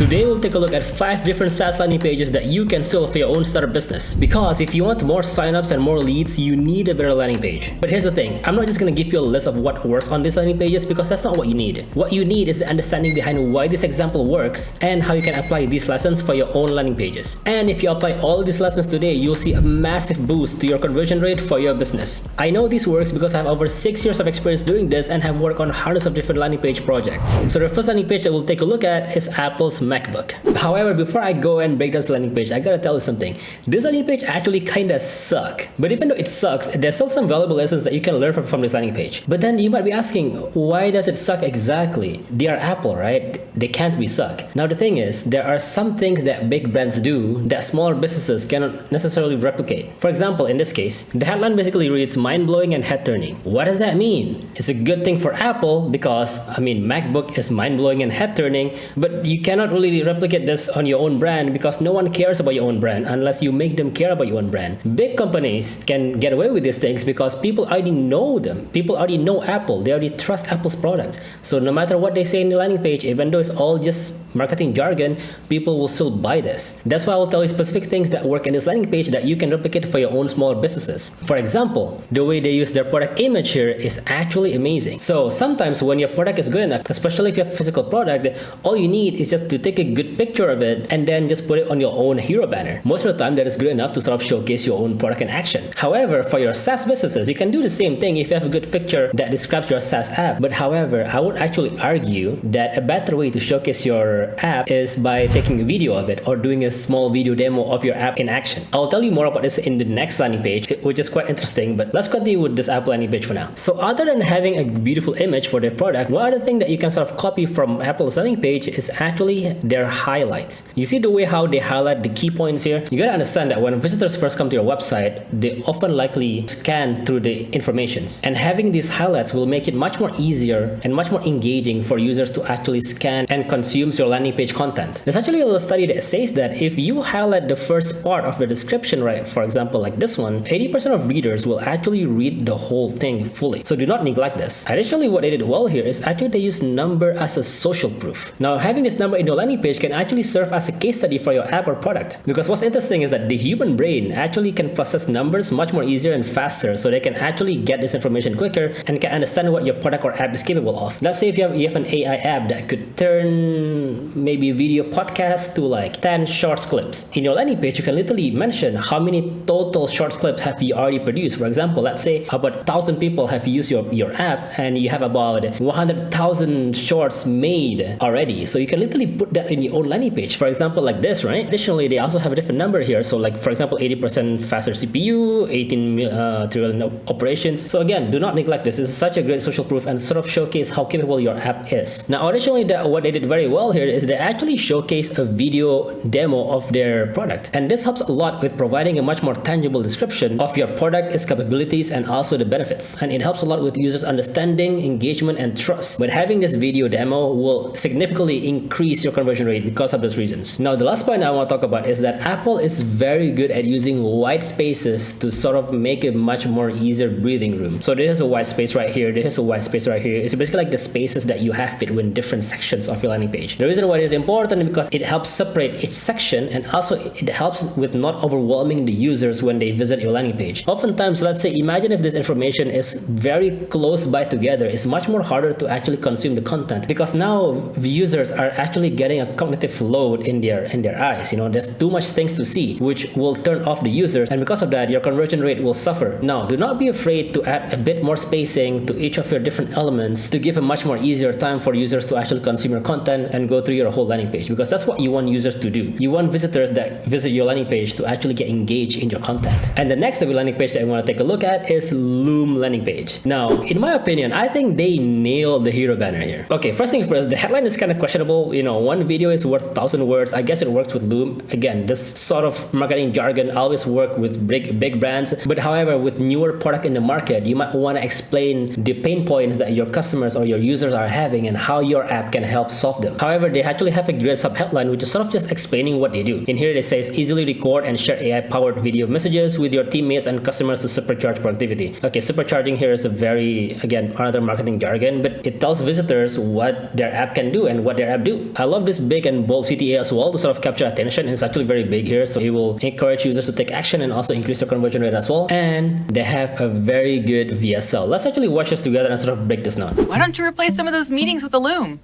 Today we'll take a look at 5 different SaaS landing pages that you can sell for your own startup business. Because if you want more signups and more leads, you need a better landing page. But here's the thing, I'm not just gonna give you a list of what works on these landing pages because that's not what you need. What you need is the understanding behind why this example works and how you can apply these lessons for your own landing pages. And if you apply all of these lessons today, you'll see a massive boost to your conversion rate for your business. I know this works because I have over 6 years of experience doing this and have worked on hundreds of different landing page projects. So the first landing page that we'll take a look at is Apple's MacBook. However, before I go and break down this landing page, I gotta tell you something. This landing page actually kinda sucks. But even though it sucks, there's still some valuable lessons that you can learn from this landing page. But then you might be asking, why does it suck exactly? They are Apple, right? They can't be suck. Now the thing is, there are some things that big brands do that smaller businesses cannot necessarily replicate. For example, in this case, the headline basically reads mind-blowing and head-turning. What does that mean? It's a good thing for Apple because, MacBook is mind-blowing and head-turning, but you cannot really replicate this on your own brand because no one cares about your own brand unless you make them care about your own brand. Big companies can get away with these things because people already know them. People already know Apple. They already trust Apple's products. So no matter what they say in the landing page, even though it's all just marketing jargon, people will still buy this. That's why I will tell you specific things that work in this landing page that you can replicate for your own smaller businesses. For example, the way they use their product image here is actually amazing. So sometimes when your product is good enough, especially if you have a physical product, all you need is just to take a good picture of it and then just put it on your own hero banner. Most of the time that is good enough to sort of showcase your own product in action. However, for your SaaS businesses, you can do the same thing if you have a good picture that describes your SaaS app. But however, I would actually argue that a better way to showcase your app is by taking a video of it or doing a small video demo of your app in action. I'll tell you more about this in the next landing page, which is quite interesting, but let's continue with this Apple landing page for now. So other than having a beautiful image for their product, one other thing that you can sort of copy from Apple's landing page is actually their highlights. You see the way how they highlight the key points here? You gotta understand that when visitors first come to your website, they often likely scan through the informations. And having these highlights will make it much more easier and much more engaging for users to actually scan and consume your landing page content. There's actually a little study that says that if you highlight the first part of the description, right, for example like this one, 80% of readers will actually read the whole thing fully. So do not neglect this. Additionally, what they did well here is actually they use number as a social proof. Now having this number in your landing page can actually serve as a case study for your app or product, because what's interesting is that the human brain actually can process numbers much more easier and faster, so they can actually get this information quicker and can understand what your product or app is capable of. Let's say if you have an AI app that could turn maybe video podcast to like 10 short clips. In your landing page, you can literally mention how many total short clips have you already produced. For example, let's say about 1,000 people have used your app and you have about 100,000 shorts made already. So you can literally put that in your own landing page. For example, like this, right? Additionally, they also have a different number here. So like, for example, 80% faster CPU, 18 trillion operations. So again, do not neglect this. This is such a great social proof and sort of showcase how capable your app is. Now, additionally, what they did very well here is they actually showcase a video demo of their product. And this helps a lot with providing a much more tangible description of your product, its capabilities, and also the benefits. And it helps a lot with users understanding, engagement, and trust. But having this video demo will significantly increase your conversion rate because of those reasons. Now, the last point I want to talk about is that Apple is very good at using white spaces to sort of make a much more easier breathing room. So this is a white space right here. This is a white space right here. It's basically like the spaces that you have between different sections of your landing page. The reason why it is important is because it helps separate each section, and also it helps with not overwhelming the users when they visit your landing page. Oftentimes, let's say, imagine if this information is very close by together, it's much more harder to actually consume the content because now users are actually getting a cognitive load in their eyes. You know, there's too much things to see, which will turn off the users, and because of that, your conversion rate will suffer. Now, do not be afraid to add a bit more spacing to each of your different elements to give a much more easier time for users to actually consume your content and go through your whole landing page, because that's what you want users to do. You want visitors that visit your landing page to actually get engaged in your content. And the next landing page that I want to take a look at is Loom landing page. Now, in my opinion, I think they nailed the hero banner here. Okay, first things first, the headline is kind of questionable. You know, one video is worth 1,000 words. I guess it works with Loom. Again, this sort of marketing jargon always work with big brands. But however, with newer product in the market, you might want to explain the pain points that your customers or your users are having and how your app can help solve them. However, they actually have a great sub-headline which is sort of just explaining what they do. In here it says easily record and share AI-powered video messages with your teammates and customers to supercharge productivity. Okay, supercharging here is a very, again, another marketing jargon, but it tells visitors what their app can do and what their app do. I love this big and bold CTA as well to sort of capture attention, and it's actually very big here, so it will encourage users to take action and also increase the conversion rate as well. And they have a very good VSL. Let's actually watch this together and sort of break this down. Why don't you replace some of those meetings with a Loom?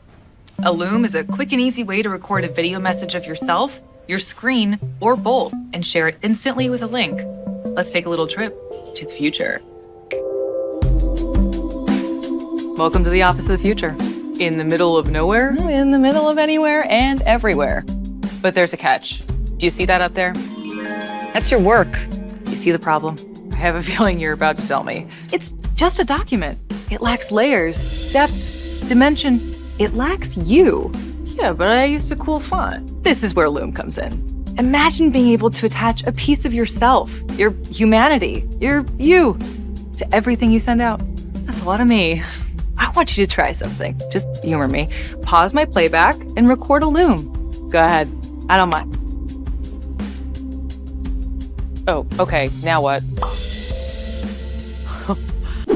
A Loom is a quick and easy way to record a video message of yourself, your screen, or both, and share it instantly with a link. Let's take a little trip to the future. Welcome to the office of the future. In the middle of nowhere, in the middle of anywhere and everywhere. But there's a catch. Do you see that up there? That's your work. You see the problem? I have a feeling you're about to tell me. It's just a document. It lacks layers, depth, dimension. It lacks you. Yeah, but I used a cool font. This is where Loom comes in. Imagine being able to attach a piece of yourself, your humanity, your you, to everything you send out. That's a lot of me. I want you to try something. Just humor me. Pause my playback and record a Loom. Go ahead. I don't mind. Oh, okay. Now what?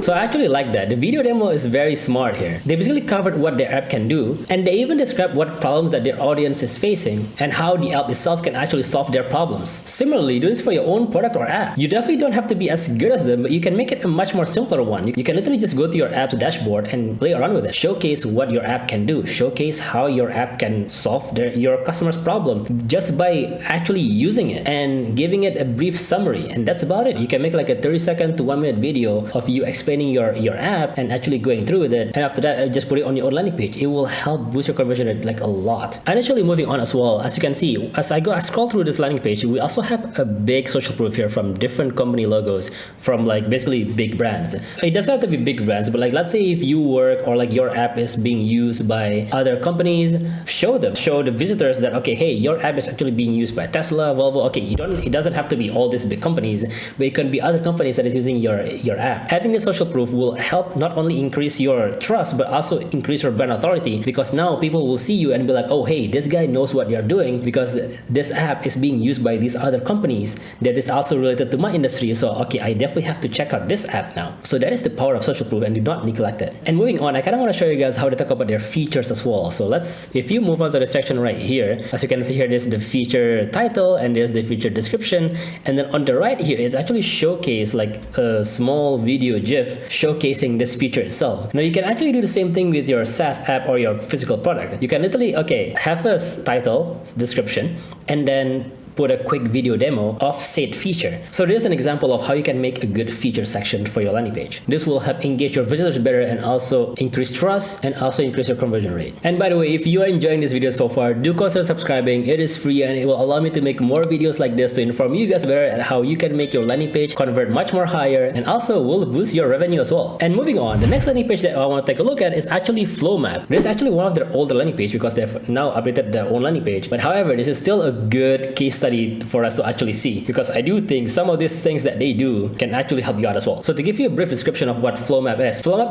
So I actually like that. The video demo is very smart here. They basically covered what their app can do, and they even described what problems that their audience is facing and how the app itself can actually solve their problems. Similarly, do this for your own product or app. You definitely don't have to be as good as them, but you can make it a much more simpler one. You can literally just go to your app's dashboard and play around with it. Showcase what your app can do. Showcase how your app can solve your customer's problem just by actually using it and giving it a brief summary. And that's about it. You can make like a 30-second to 1-minute video of you explaining your app and actually going through with it, and after that just put it on your own landing page. It will help boost your conversion rate like a lot. And actually moving on as well, as you can see, as I scroll through this landing page, we also have a big social proof here from different company logos from like basically big brands. It doesn't have to be big brands, but like let's say if you work or like your app is being used by other companies, show the visitors that okay, hey, your app is actually being used by Tesla, Volvo. Okay, it doesn't have to be all these big companies, but it can be other companies that is using your app. Having a social proof will help not only increase your trust but also increase your brand authority, because now people will see you and be like, oh hey, this guy knows what you're doing because this app is being used by these other companies that is also related to my industry, so okay, I definitely have to check out this app now. So that is the power of social proof, and do not neglect it. And moving on, I kind of want to show you guys how to talk about their features as well. So if you move on to the section right here, as you can see here, there's the feature title and there's the feature description, and then on the right here it's actually showcase like a small video GIF showcasing this feature itself. Now you can actually do the same thing with your SaaS app or your physical product. You can literally, have a title, description, and then put a quick video demo of said feature. So there's an example of how you can make a good feature section for your landing page. This will help engage your visitors better and also increase trust and also increase your conversion rate. And by the way, if you are enjoying this video so far, do consider subscribing. It is free and it will allow me to make more videos like this to inform you guys better at how you can make your landing page convert much more higher, and also will boost your revenue as well. And moving on, the next landing page that I want to take a look at is actually FlowMap. This is actually one of their older landing page because they've now updated their own landing page. But however, this is still a good case study for us to actually see, because I do think some of these things that they do can actually help you out as well. So to give you a brief description of what FlowMap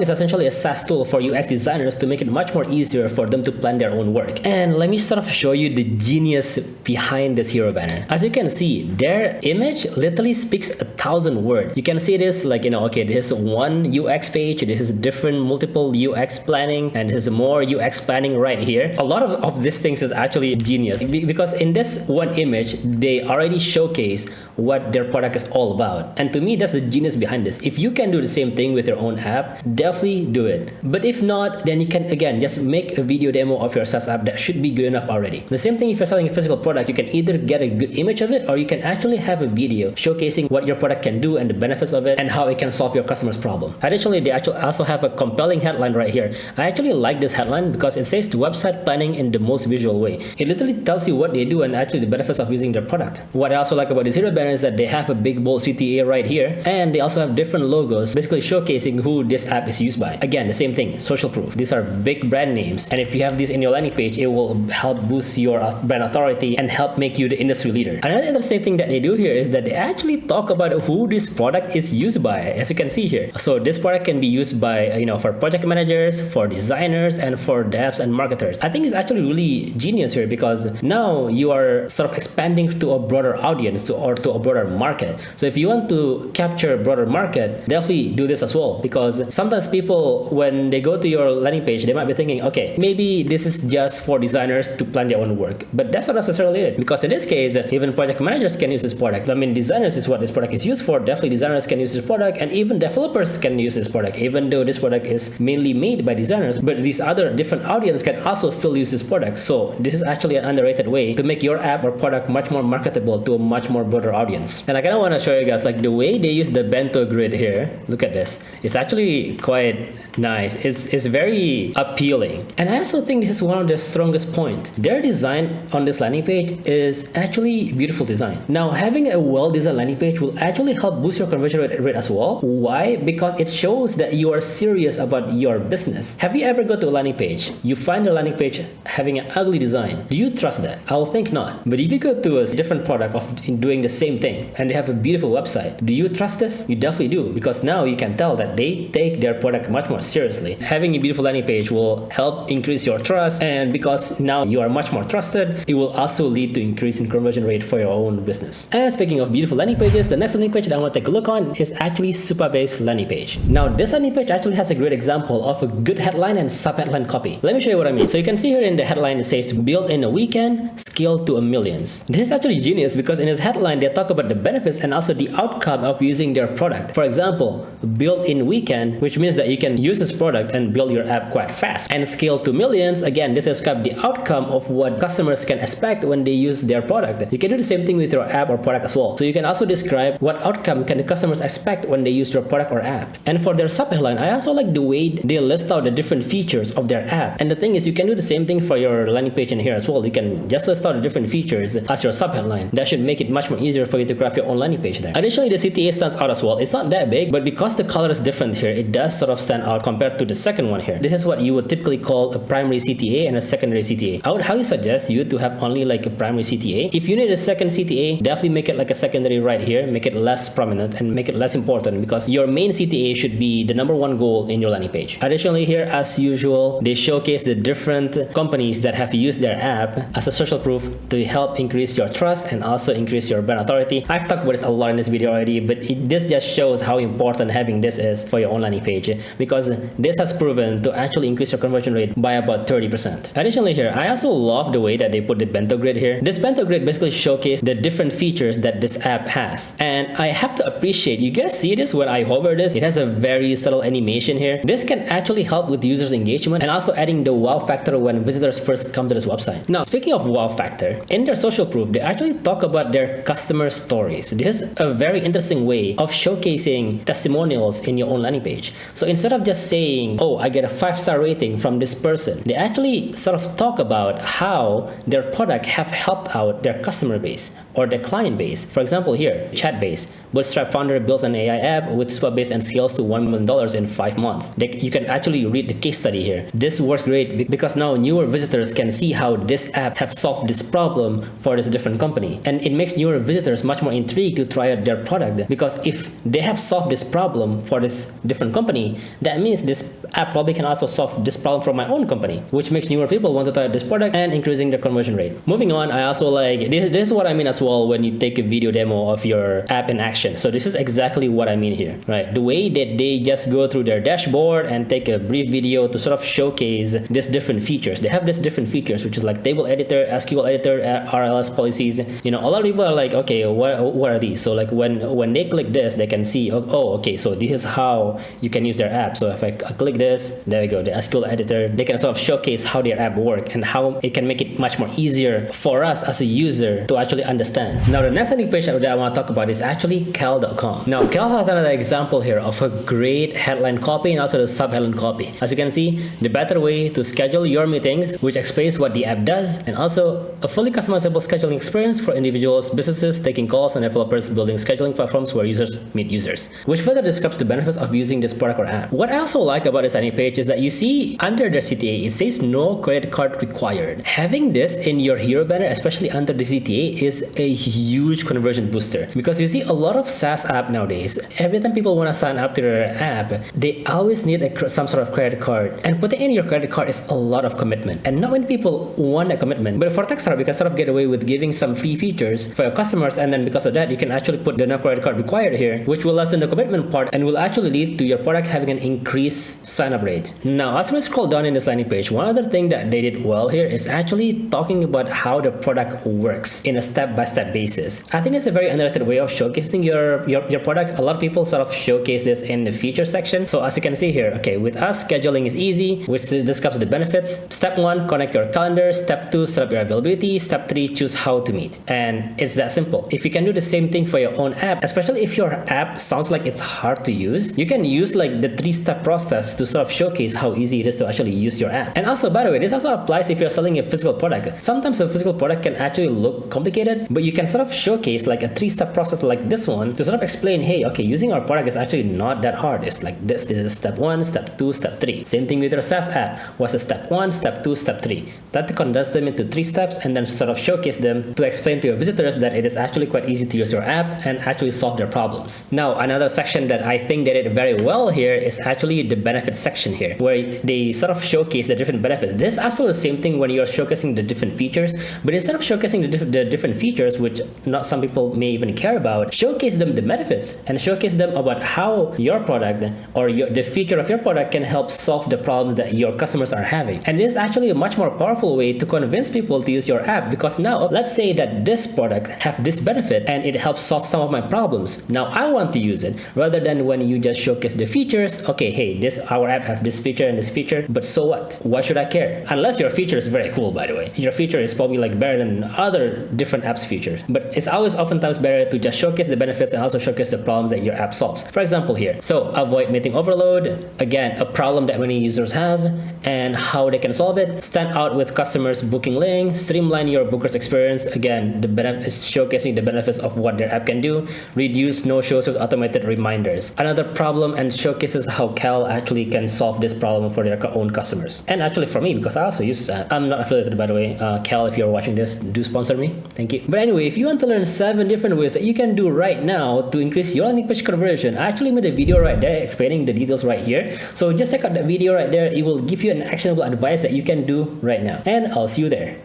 is essentially a SaaS tool for UX designers to make it much more easier for them to plan their own work. And let me sort of show you the genius behind this hero banner. As you can see, their image literally speaks 1,000 words. You can see this like, okay, this is one UX page, this is different multiple UX planning, and there's more UX planning right here. A lot of these things is actually genius because in this one image, they already showcase what their product is all about. And to me, that's the genius behind this. If you can do the same thing with your own app, definitely do it. But if not, then you can again just make a video demo of your SaaS app that should be good enough already. The same thing if you're selling a physical product, you can either get a good image of it or you can actually have a video showcasing what your product can do and the benefits of it and how it can solve your customer's problem. Additionally, they actually also have a compelling headline right here. I actually like this headline because it says the website planning in the most visual way. It literally tells you what they do and actually the benefits of using using their product. What I also like about this hero banner is that they have a big bold CTA right here, and they also have different logos basically showcasing who this app is used by. Again, the same thing, social proof. These are big brand names, and if you have these in your landing page, it will help boost your brand authority and help make you the industry leader. Another interesting thing that they do here is that they actually talk about who this product is used by, as you can see here. So this product can be used by, for project managers, for designers, and for devs and marketers. I think it's actually really genius here because now you are sort of expanding to a broader audience or to a broader market. So if you want to capture a broader market, definitely do this as well, because sometimes people, when they go to your landing page, they might be thinking, okay, maybe this is just for designers to plan their own work, but that's not necessarily it, because in this case, even project managers can use this product. I mean, designers is what this product is used for. Definitely designers can use this product, and even developers can use this product, even though this product is mainly made by designers, but these other different audience can also still use this product. So this is actually an underrated way to make your app or product much more marketable to a much more broader audience. And I kind of want to show you guys like the way they use the bento grid here. Look at this. It's actually quite nice. It's very appealing, and I also think this is one of their strongest points. Their design on this landing page is actually beautiful design. Now, having a well-designed landing page will actually help boost your conversion rate as well. Why? Because it shows that you are serious about your business. Have you ever go to a landing page, you find the landing page having an ugly design? Do you trust that? I'll think not. But if you go to a different product of doing the same thing and they have a beautiful website, do you trust this? You definitely do, because now you can tell that they take their product much more seriously. Having a beautiful landing page will help increase your trust, and because now you are much more trusted, it will also lead to increase in conversion rate for your own business. And speaking of beautiful landing pages, the next landing page that I want to take a look on is actually Super-based landing page. Now, this landing page actually has a great example of a good headline and sub-headline copy. Let me show you what I mean. So you can see here in the headline, it says built in a weekend, scale to a millions. This is actually genius because in this headline, they talk about the benefits and also the outcome of using their product. For example, built in weekend, which means that you can use this product and build your app quite fast. And scale to millions, again, this describes the outcome of what customers can expect when they use their product. You can do the same thing with your app or product as well. So you can also describe what outcome can the customers expect when they use your product or app. And for their sub-headline, I also like the way they list out the different features of their app. And the thing is, you can do the same thing for your landing page in here as well. You can just list out the different features as your sub-headline. That should make it much more easier for you to craft your own landing page there. Additionally, the CTA stands out as well. It's not that big, but because the color is different here, it does sort of stand out compared to the second one here. This is what you would typically call a primary CTA and a secondary CTA. I would highly suggest you to have only like a primary CTA. If you need a second CTA, definitely make it like a secondary right here. Make it less prominent and make it less important, because your main CTA should be the #1 goal in your landing page. Additionally here, as usual, they showcase the different companies that have used their app as a social proof to help increase your trust and also increase your brand authority. I've talked about this a lot in this video already, but this just shows how important having this is for your own landing page, because this has proven to actually increase your conversion rate by about 30%. Additionally here, I also love the way that they put the bento grid here. This bento grid basically showcases the different features that this app has, and I have to appreciate, you guys see this when I hover this, it has a very subtle animation here. This can actually help with users engagement and also adding the wow factor when visitors first come to this website. Now, speaking of wow factor, in their social proof, they actually talk about their customer stories. This is a very interesting way of showcasing testimonials in your own landing page. So instead of just saying, oh, I get a 5-star rating from this person, they actually sort of talk about how their product have helped out their customer base or their client base. For example here, Chatbase. Bootstrap founder builds an AI app with Super-based and scales to $1 million in 5 months. You can actually read the case study here. This works great because now newer visitors can see how this app have solved this problem for this different company. And it makes newer visitors much more intrigued to try out their product, because if they have solved this problem for this different company, that means this app probably can also solve this problem for my own company, which makes newer people want to try out this product and increasing their conversion rate. Moving on, I also like, this is what I mean as well when you take a video demo of your app in action. So this is exactly what I mean here, right? The way that they just go through their dashboard and take a brief video to sort of showcase these different features. They have these different features, which is like table editor, SQL editor, RLS policies. You know, a lot of people are like, okay, what are these? So like when they click this, they can see, oh, okay, so this is how you can use their app. So if I click this, there we go, the SQL editor, they can sort of showcase how their app work and how it can make it much more easier for us as a user to actually understand. Now, the next landing page that I want to talk about is actually cal.com. Now, Cal has another example here of a great headline copy and also the sub-headline copy. As you can see, the better way to schedule your meetings, which explains what the app does, and also a fully customizable scheduling experience for individuals, businesses taking calls, and developers building scheduling platforms where users meet users, which further describes the benefits of using this product or app. What I also like about this landing page is that you see under the CTA, it says no credit card required. Having this in your hero banner, especially under the CTA, is a huge conversion booster, because you see a lot of SaaS app nowadays, every time people want to sign up to their app, they always need some sort of credit card, and putting in your credit card is a lot of commitment, and not many people want that commitment. But for Techstars, we can sort of get away with giving some free features for your customers, and then because of that, you can actually put the no credit card required here, which will lessen the commitment part and will actually lead to your product having an increased sign-up rate. Now, as we scroll down in this landing page, one other thing that they did well here is actually talking about how the product works in a step-by-step basis. I think it's a very underrated way of showcasing your product. A lot of people sort of showcase this in the feature section. So as you can see here, okay, with us, scheduling is easy, which describes the benefits. Step 1, connect your calendar. Step 2, set up your availability. Step 3, choose how to meet. And it's that simple. If you can do the same thing for your own app, especially if your app sounds like it's hard to use, you can use like the 3-step process to sort of showcase how easy it is to actually use your app. And also, by the way, this also applies if you're selling a physical product. Sometimes a physical product can actually look complicated, but you can sort of showcase like a 3-step process like this one to sort of explain, hey, okay, using our product is actually not that hard. It's like this is step 1, step 2, step 3. Same thing with your SaaS app. What's a step 1, step 2, step 3? That to condense them into 3 steps and then sort of showcase them to explain to your visitors that it is actually quite easy to use your app and actually solve their problems. Now, another section that I think they did very well here is actually the benefits section here, where they sort of showcase the different benefits. This is also the same thing when you're showcasing the different features, but instead of showcasing the different features, which not some people may even care about, showcase them the benefits and showcase them about how your product or the feature of your product can help solve the problems that your customers are having. And this is actually a much more powerful way to convince people to use your app, because now let's say that this product have this benefit and it helps solve some of my problems. Now I want to use it, rather than when you just showcase the features. Okay, hey, our app have this feature and this feature, but so what? Why should I care? Unless your feature is very cool, by the way. Your feature is probably like better than other different apps features, but it's always oftentimes better to just showcase the benefits and also showcase the problems that your app solves. For example here, so avoid meeting overload, again, a problem that many users have and how they can solve it. Stand out with customers booking link, streamline your bookers experience, again, the benefits, showcasing the benefits of what their app can do. Reduce no-shows with automated reminders, another problem, and showcases how Cal actually can solve this problem for their own customers. And actually for me, because I also use I'm not affiliated, by the way. Cal, if you're watching this, do sponsor me, thank you. But anyway, if you want to learn 7 different ways that you can do right now to increase your landing page conversion, I actually made a video right there explaining the details right here. So just check out the video right there. It will give you an actionable advice that you can do right now, and I'll see you there.